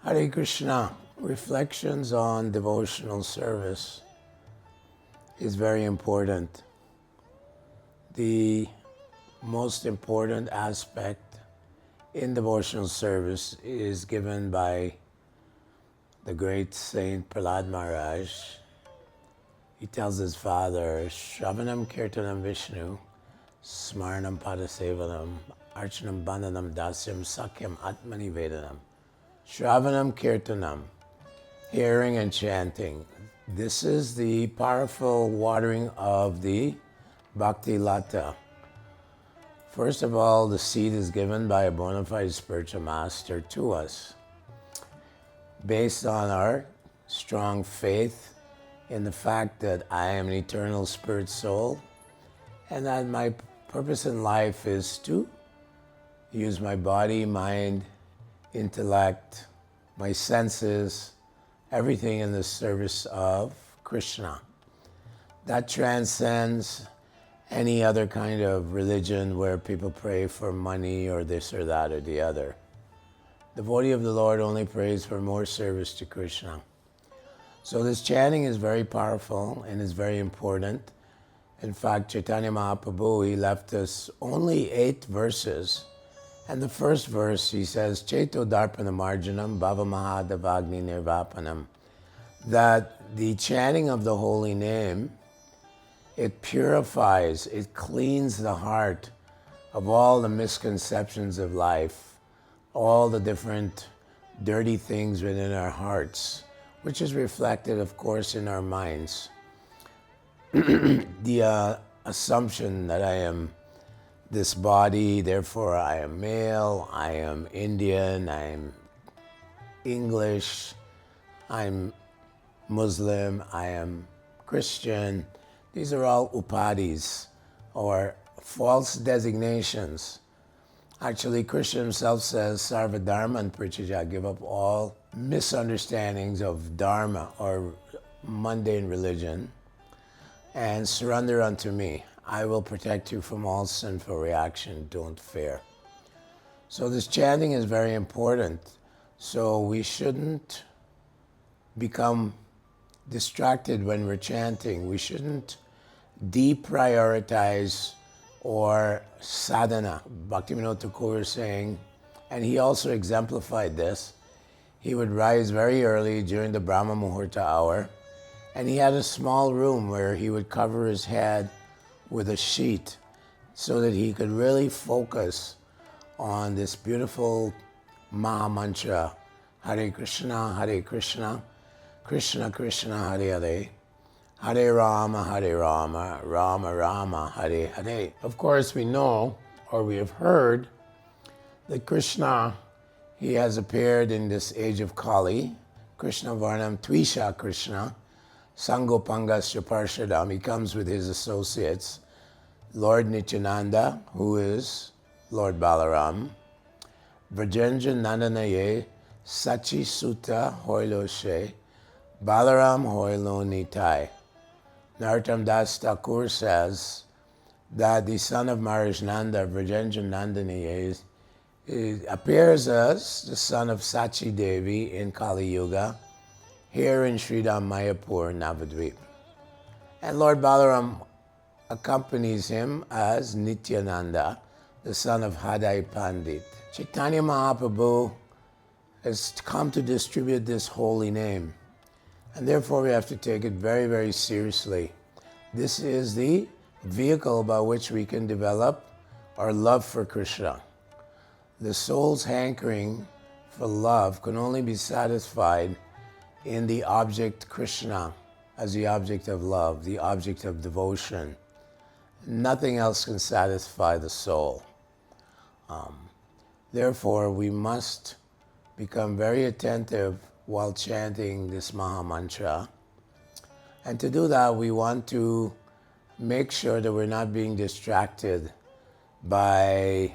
Hare Krishna. Reflections on devotional service is very important. The most important aspect in devotional service is given by the great Saint Prahlad Maharaj. He tells his father, Shravanam Kirtanam Vishnu, Smaranam Padasevanam, Archanam Bandhanam Dasyam Sakyam Atmani Vedanam. Shravanam Kirtanam, hearing and chanting. This is the powerful watering of the Bhakti Lata. First of all, the seed is given by a bona fide spiritual master to us, based on our strong faith in the fact that I am an eternal spirit soul and that my purpose in life is to use my body, mind, intellect, my senses, everything in the service of Krishna. That transcends any other kind of religion where people pray for money or this or that or the other. The devotee of the Lord only prays for more service to Krishna. So this chanting is very powerful and is very important. In fact, Chaitanya Mahaprabhu, he left us only 8 verses. And the first verse, he says, Cheto Darpana Marjanam Bhava Mahadavagni Nirvapanam. That the chanting of the holy name, it purifies, it cleans the heart of all the misconceptions of life, all the different dirty things within our hearts, which is reflected, of course, in our minds. The assumption that I am this body, therefore I am male, I am Indian, I am English, I'm Muslim, I am Christian. These are all upadhis, or false designations. Actually, Krishna himself says, Sarva Dharman Prichaja, give up all misunderstandings of dharma or mundane religion and surrender unto me. I will protect you from all sinful reaction, don't fear. So this chanting is very important. So we shouldn't become distracted when we're chanting. We shouldn't deprioritize or sadhana. Bhaktivinoda Thakur is saying, and he also exemplified this, he would rise very early during the Brahma Muhurta hour, and he had a small room where he would cover his head with a sheet so that he could really focus on this beautiful Maha Mantra, Hare Krishna, Krishna Krishna, Hare Hare, Hare Rama, Rama Rama, Hare Hare. Of course, we know, or we have heard, that Krishna, he has appeared in this age of Kali, Krishna Varnam Tvisha Krishna, Sangopangasya Parshadam. He comes with his associates, Lord Nityananda, who is Lord Balaram, Vrajenja Nandanaye, Sachi Sutta Hoilo She, Balaram Hoilo Nitai. Narottam Das Thakur says that the son of Maharaj Nanda, Vrajenja Nandanaye, appears as the son of Sachi Devi in Kali Yuga, here in Sridham, Mayapur, Navadvip. And Lord Balaram accompanies him as Nityananda, the son of Hadai Pandit. Chaitanya Mahaprabhu has come to distribute this holy name, and therefore we have to take it very, very seriously. This is the vehicle by which we can develop our love for Krishna. The soul's hankering for love can only be satisfied in the object Krishna as the object of love, the object of devotion. Nothing else can satisfy the soul. Therefore, we must become very attentive while chanting this Maha Mantra. And to do that, we want to make sure that we're not being distracted by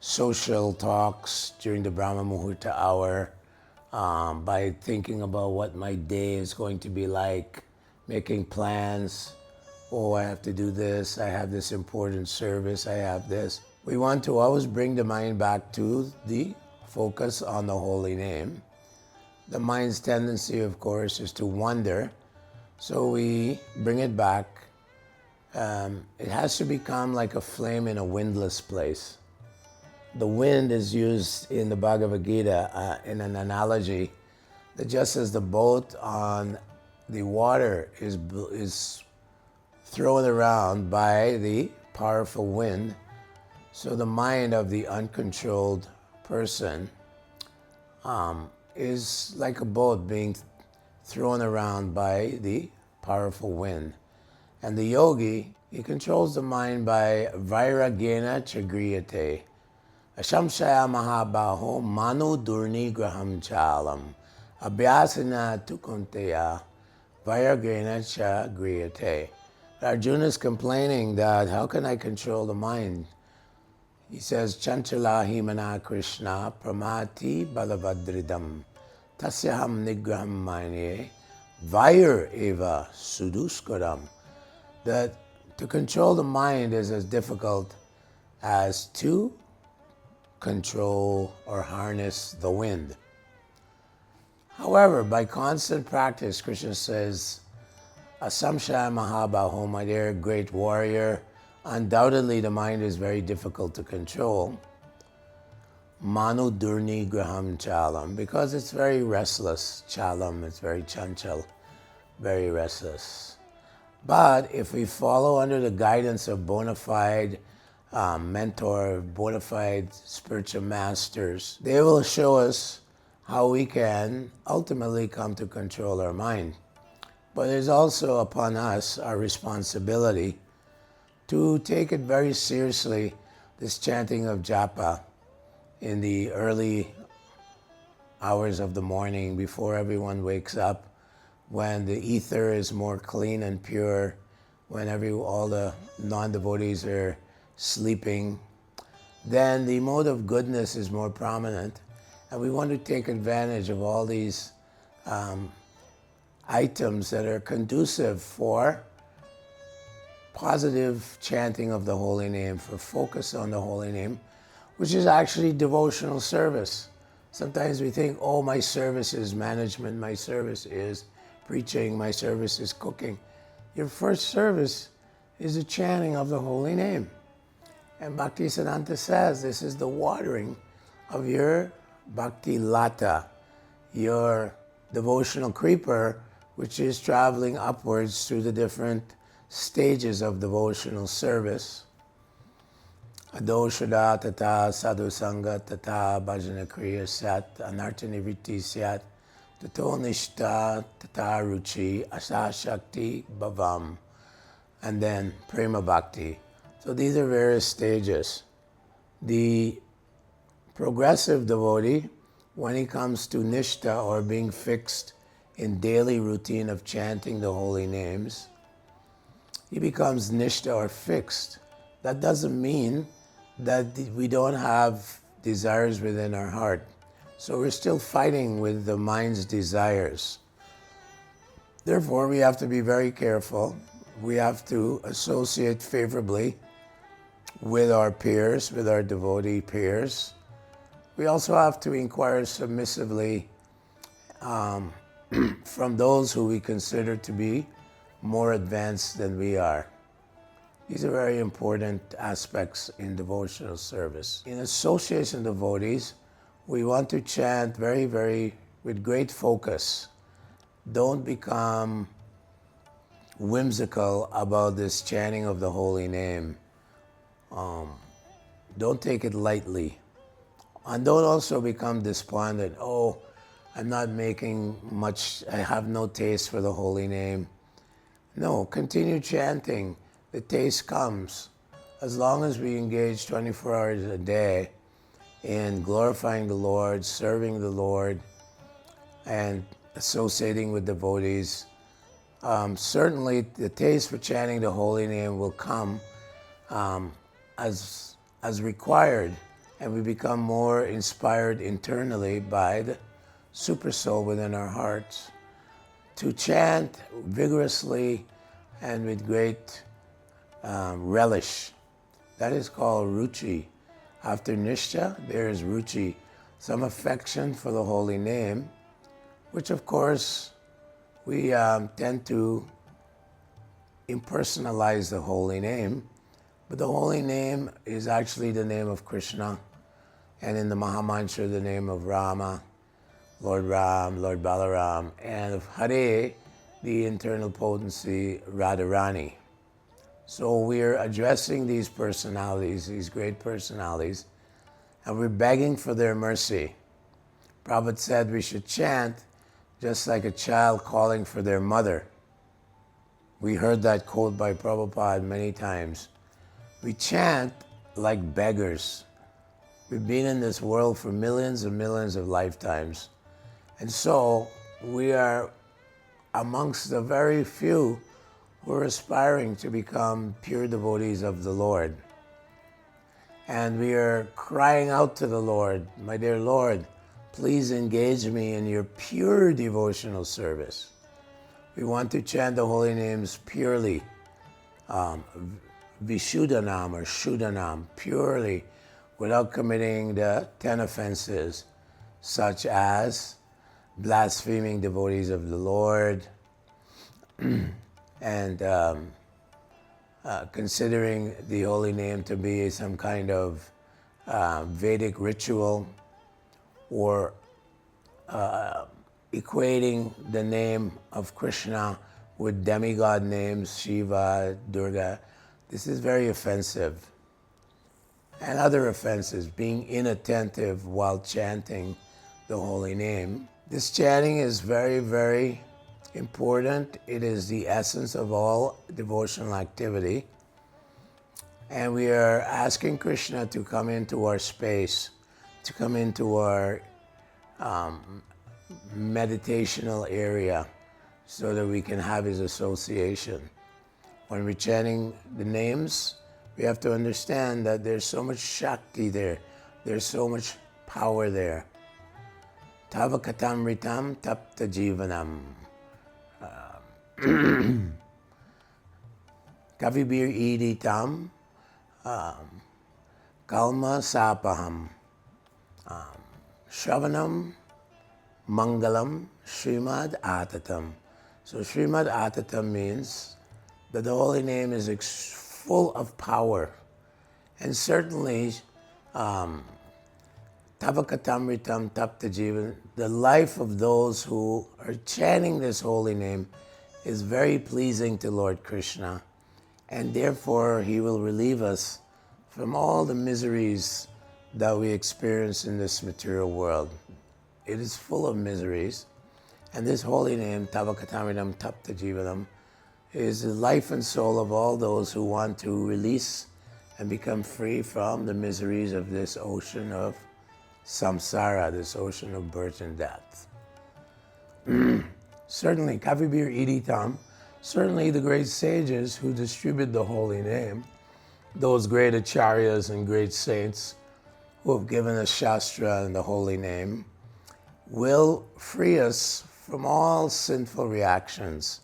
social talks during the Brahma Muhurta hour, by thinking about what my day is going to be like, making plans. Oh, I have to do this, I have this important service, I have this. We want to always bring the mind back to the focus on the holy name the mind's tendency, of course, is to wander. So we bring it back. It has to become like a flame in a windless place. The wind is used in the Bhagavad-Gītā in an analogy that just as the boat on the water is thrown around by the powerful wind, so the mind of the uncontrolled person is like a boat being thrown around by the powerful wind. And the yogi, he controls the mind by vairagena chagriyate. Ashamshaya mahabaho manu durni graham chalam. Abhyasana tukunteya vairagena chagriyate. Arjuna is complaining that how can I control the mind? He says, Chanchala himana Krishna pramati balavadridam tasyaham nigraham manye vair eva suduskaram. That to control the mind is as difficult as to control or harness the wind. However, by constant practice, Krishna says, Asamshaya Mahabaho, my dear great warrior, undoubtedly the mind is very difficult to control. Manu Durni Graham Chalam, because it's very restless. Chalam, it's very chanchal, very restless. But if we follow under the guidance of bona fide mentor, bona fide spiritual masters, they will show us how we can ultimately come to control our mind. But it is also upon us, our responsibility, to take it very seriously, this chanting of japa in the early hours of the morning before everyone wakes up, when the ether is more clean and pure, when all the non-devotees are sleeping, then the mode of goodness is more prominent. And we want to take advantage of all these items that are conducive for positive chanting of the holy name, for focus on the holy name, which is actually devotional service. Sometimes we think, oh, my service is management, my service is preaching, my service is cooking. Your first service is the chanting of the holy name. And Bhaktisiddhanta says this is the watering of your bhakti lata, your devotional creeper, which is traveling upwards through the different stages of devotional service. Adoshada tata sadhusanga tata bhajana kriya sat anartha nivritti syat tato nishta tata ruchi asa shakti bhavam. And then prema bhakti. So these are various stages. The progressive devotee, when he comes to nishta, or being fixed in daily routine of chanting the holy names, he becomes nishta, or fixed. That doesn't mean that we don't have desires within our heart. So we're still fighting with the mind's desires. Therefore, we have to be very careful. We have to associate favorably with our peers, with our devotee peers. We also have to inquire submissively from those who we consider to be more advanced than we are. These are very important aspects in devotional service. In association devotees, we want to chant very, very with great focus. Don't become whimsical about this chanting of the holy name. Don't take it lightly. And don't also become despondent. Oh, I'm not making much, I have no taste for the holy name. No, continue chanting. The taste comes. As long as we engage 24 hours a day in glorifying the Lord, serving the Lord, and associating with devotees, certainly the taste for chanting the holy name will come as required, and we become more inspired internally by the super soul within our hearts to chant vigorously and with great relish. That is called ruchi. After nishta, there is ruchi, some affection for the holy name, which of course we tend to impersonalize the holy name, but the holy name is actually the name of Krishna, and in the Mahamantra, the name of Rama, Lord Ram, Lord Balaram, and of Hare, the internal potency, Radharani. So we're addressing these personalities, these great personalities, and we're begging for their mercy. Prabhupada said we should chant just like a child calling for their mother. We heard that quote by Prabhupada many times. We chant like beggars. We've been in this world for millions and millions of lifetimes. And so we are amongst the very few who are aspiring to become pure devotees of the Lord. And we are crying out to the Lord, my dear Lord, please engage me in your pure devotional service. We want to chant the holy names purely, Vishuddhanam or Shuddhanam, purely, without committing the 10 offenses, such as blaspheming devotees of the Lord, and considering the holy name to be some kind of Vedic ritual, or equating the name of Krishna with demigod names, Shiva, Durga. This is very offensive. And other offenses, being inattentive while chanting the holy name. This chanting is very, very important. It is the essence of all devotional activity. And we are asking Krishna to come into our space, to come into our meditational area so that we can have his association. When we're chanting the names, we have to understand that there's so much Shakti there. There's so much power there. Tava katamritam tapta jivanam. Kavibir iditam kalma sapaham. Shravanam mangalam Srimad Atatam. So Srimad Atatam means that the holy name is full of power. And certainly, Tavakatamritam Tapta Jivan, the life of those who are chanting this holy name is very pleasing to Lord Krishna. And therefore, he will relieve us from all the miseries that we experience in this material world. It is full of miseries. And this holy name, Tavakatamritam Tapta Jivanam, is the life and soul of all those who want to release and become free from the miseries of this ocean of samsara, this ocean of birth and death. Certainly, Kavibir Iditam, certainly the great sages who distribute the holy name, those great acharyas and great saints who have given us Shastra and the holy name, will free us from all sinful reactions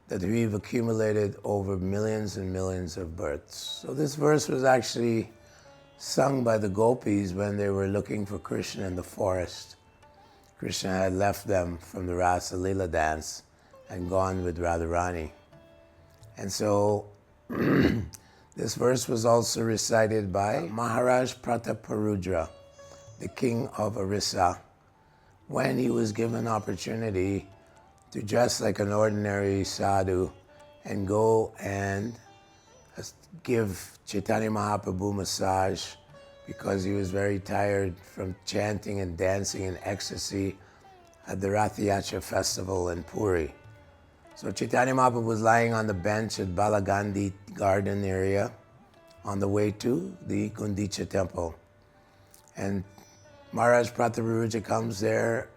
that we've accumulated over millions and millions of births. So this verse was actually sung by the gopis when they were looking for Krishna in the forest. Krishna had left them from the Rasa Leela dance and gone with Radharani. And so this verse was also recited by Maharaj Prataparudra, the king of Orissa, when he was given opportunity to dress like an ordinary sadhu and go and give Chaitanya Mahaprabhu massage because he was very tired from chanting and dancing in ecstasy at the Rath Yatra festival in Puri. So Chaitanya Mahaprabhu was lying on the bench at Balagandhi garden area on the way to the Gundicha temple. And Maharaj Prataparudra comes there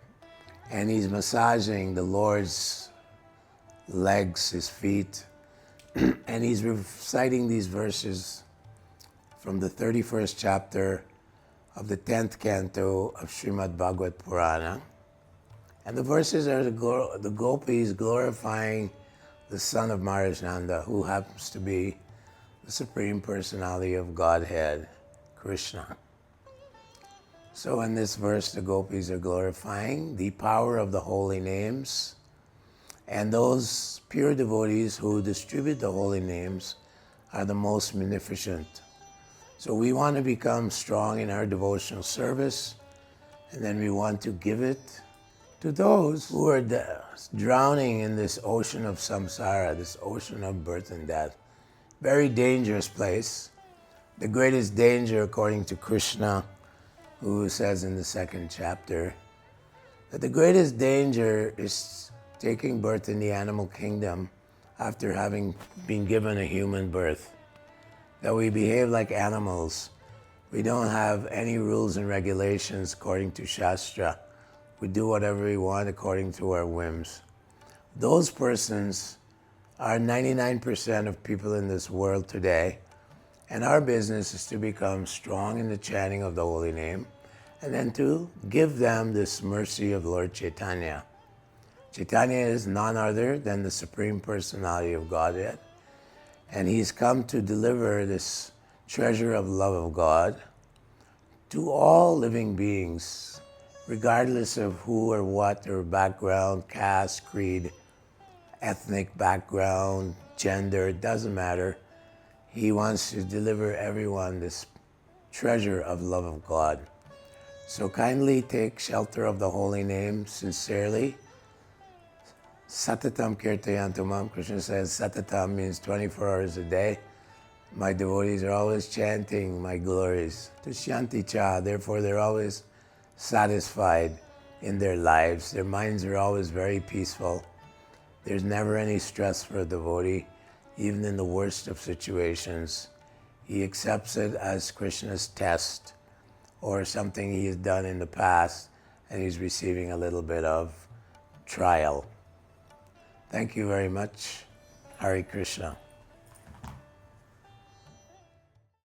and he's massaging the Lord's legs, his feet, and he's reciting these verses from the 31st chapter of the 10th canto of Srimad Bhagavad Purana. And the verses are the gopis glorifying the son of Maharaj Nanda, who happens to be the Supreme Personality of Godhead, Krishna. So in this verse, the gopis are glorifying the power of the holy names, and those pure devotees who distribute the holy names are the most munificent. So we want to become strong in our devotional service, and then we want to give it to those who are drowning in this ocean of samsara, this ocean of birth and death. Very dangerous place. The greatest danger, according to Krishna, who says in the 2nd chapter, that the greatest danger is taking birth in the animal kingdom after having been given a human birth. That we behave like animals. We don't have any rules and regulations according to Shastra. We do whatever we want according to our whims. Those persons are 99% of people in this world today, and our business is to become strong in the chanting of the holy name, and then to give them this mercy of Lord Chaitanya. Chaitanya is none other than the Supreme Personality of Godhead, and he's come to deliver this treasure of love of God to all living beings, regardless of who or what their background, caste, creed, ethnic background, gender, it doesn't matter. He wants to deliver everyone this treasure of love of God. So kindly take shelter of the holy name sincerely. Satatam kirtayantumam. Krishna says satatam means 24 hours a day. My devotees are always chanting my glories. Tushyanti cha, therefore they're always satisfied in their lives. Their minds are always very peaceful. There's never any stress for a devotee, even in the worst of situations. He accepts it as Krishna's test or something he has done in the past, and he's receiving a little bit of trial. Thank you very much. Hare Krishna.